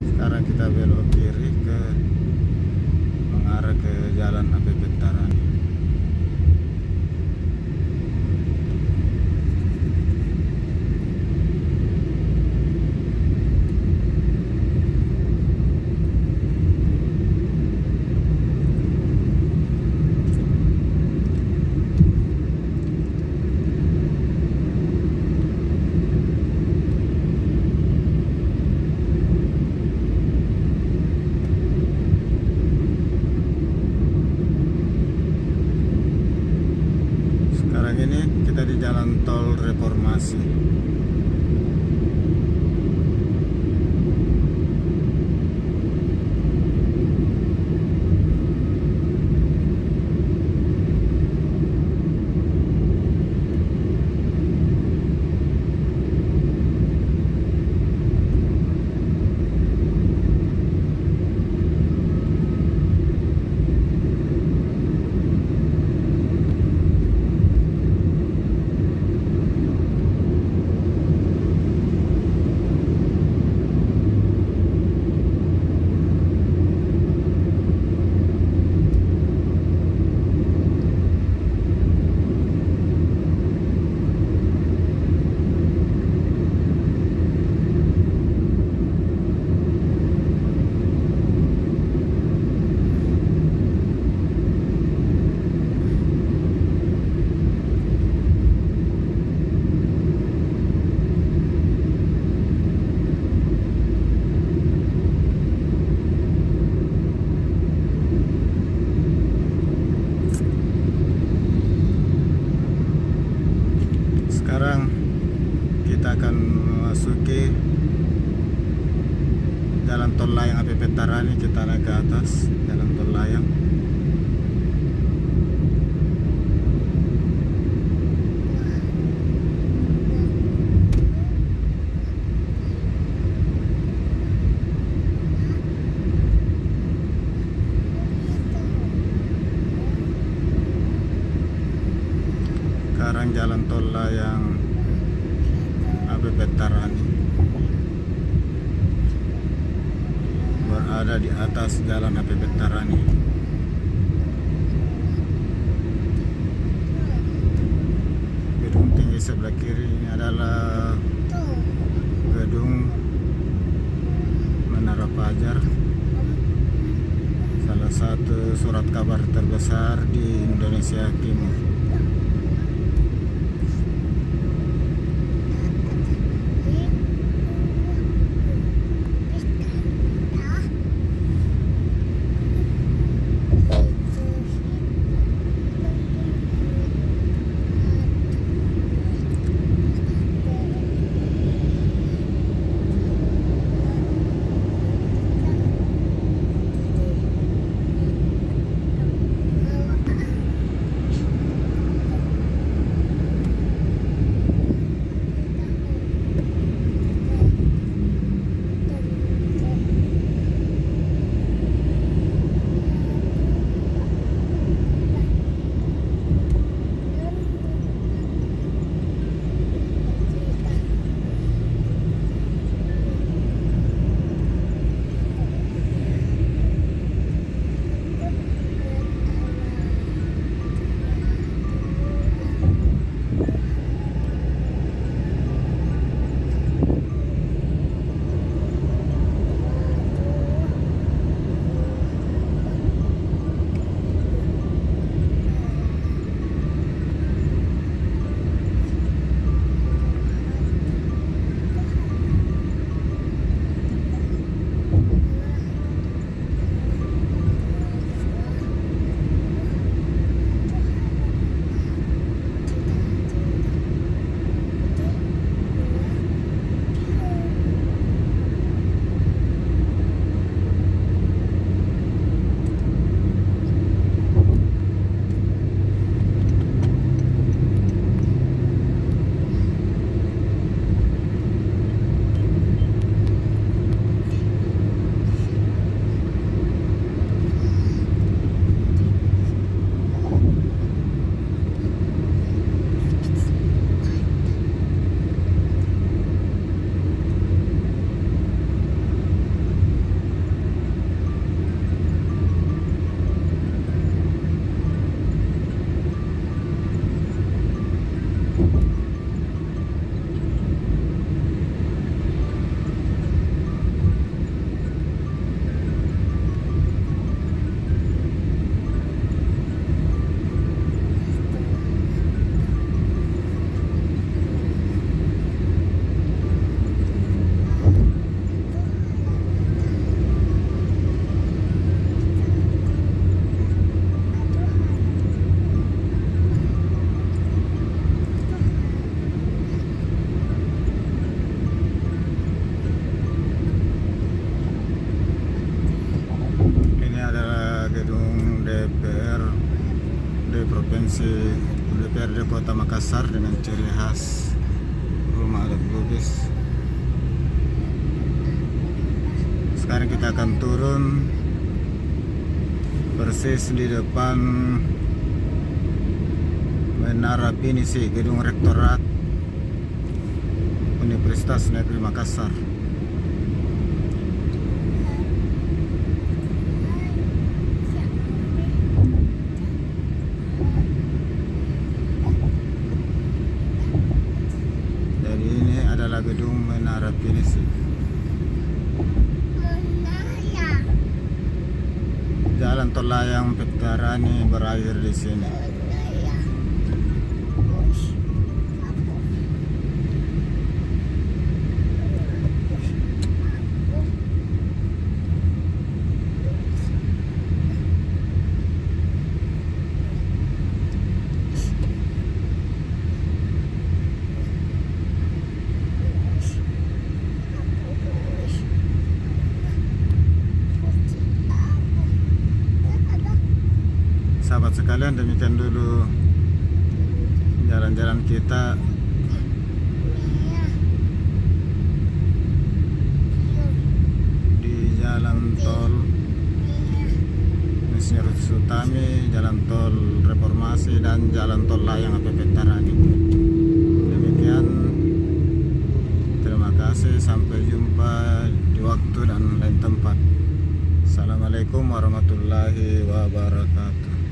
Sekarang kita belok kiri mengarah ke Jalan APP Tarani. Sekarang ini kita di Jalan Tol Reformasi. Sekarang kita akan memasuki Jalan Tol Layang APP Tarani. Kita naik ke atas Jalan Tol Layang. Sekarang Jalan Tol Layang APP Tarani berada di atas Jalan APP Tarani. Gedung tinggi sebelah kiri ini adalah gedung Menara Fajar, salah satu surat kabar terbesar di Indonesia Timur. Provinsi DPRD Kota Makassar dengan ciri khas rumah adat Bugis. Sekarang kita akan turun persis di depan Menara Pinisi, Gedung Rektorat Universitas Negeri Makassar. Jadi ini adalah gedung Menara Pinisi. Jalan tol layang Petarani berakhir di sini. Sahabat sekalian, demikian dulu jalan-jalan kita di jalan tol Insinyur Sutami, jalan tol Reformasi, dan jalan tol layang Petarani. Demikian, terima kasih, sampai jumpa di waktu dan lain tempat. Assalamualaikum warahmatullahi wabarakatuh.